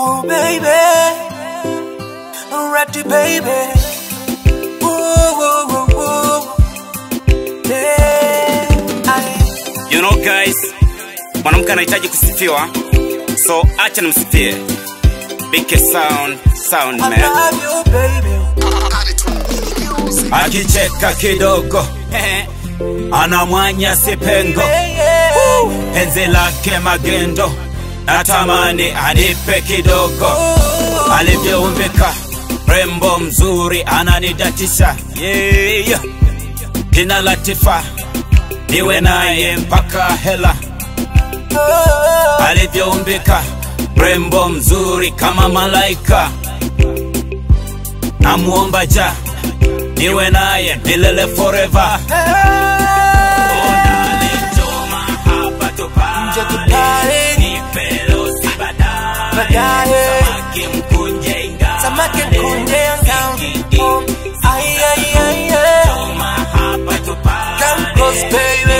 Ooh, baby, Ratty baby. Ooh, ooh, ooh, ooh. Yeah, you know guys, mwanamke anahitaji kusifiwa, so acha nimsifie. Big sound man. I love you, baby. Akicheka kidogo anamwanya sipengo, penzi lake magendo, natamani anipe kidogo. Alivyoumbika rembo mzuri ananidatisha, yeah. Jina Latifa, niwe naye mpaka hela. Alivyoumbika rembo mzuri kama malaika, namuomba ja niwe naye milele forever. Samaki mkunje come close, baby.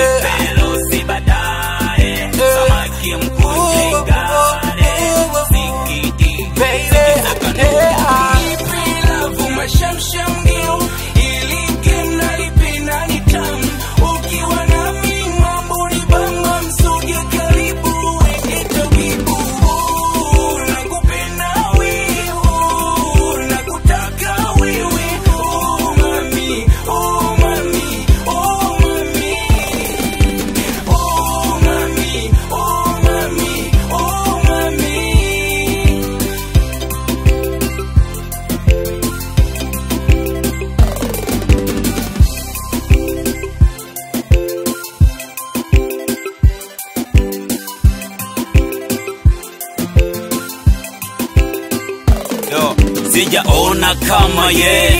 Sijaona kama ye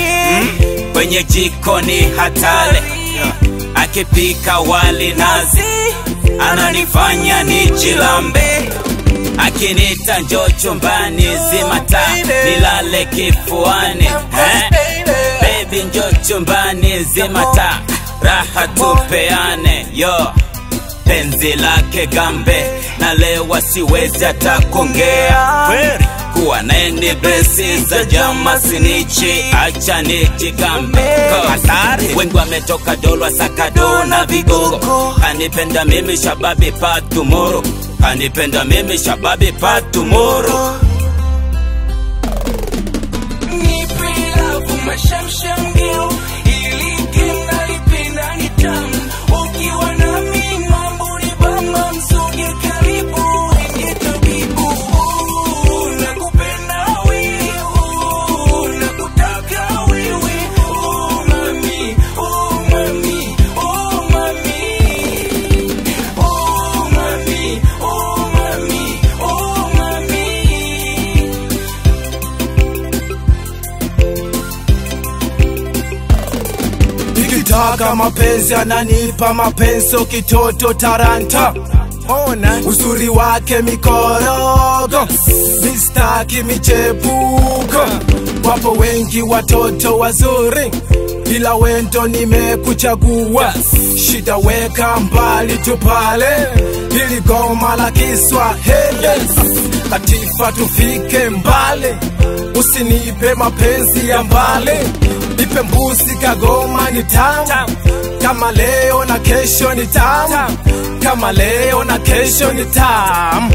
kwenye jikoni hatale, akipika wali nazi ananifanya nijilambe, akinita njoo chumbani zima taa nilale kifuani. Baby njoo chumbani zima taa raha tupeane, yo. Penzi lake gambe na lewa siwezi hata kuongea, kuwa nene besi za jama sinichi, acha nijigambe hatari. Wengi wametoka Dolwa Sakado na Vigogo, kanipenda mimi shababi pa tomorrow, kanipenda mimi shababi pa tomorrow. Nikitaka mapenzi ananipa mapenzi, kitoto taranta. Uzuri wake mikorogo, mistaki michepuko. Wapo wengi watoto wazuri, bila wendo nimekuchagua. Shida weka mbali tupale, hili goma la Kiswahili. Latifa tufike mbali, usinipe mapenzi ya mbali. Nipe mbuzi kagoma ni tamu, kama leo na kesho ni tamu, kama leo na kesho ni tamu.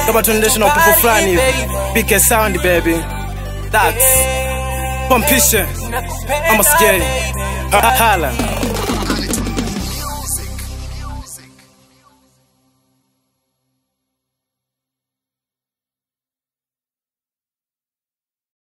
Kama tunaendesha na upepo fulani hivi. Big sound baby. That's Pompisha. I'm a scary. Hala.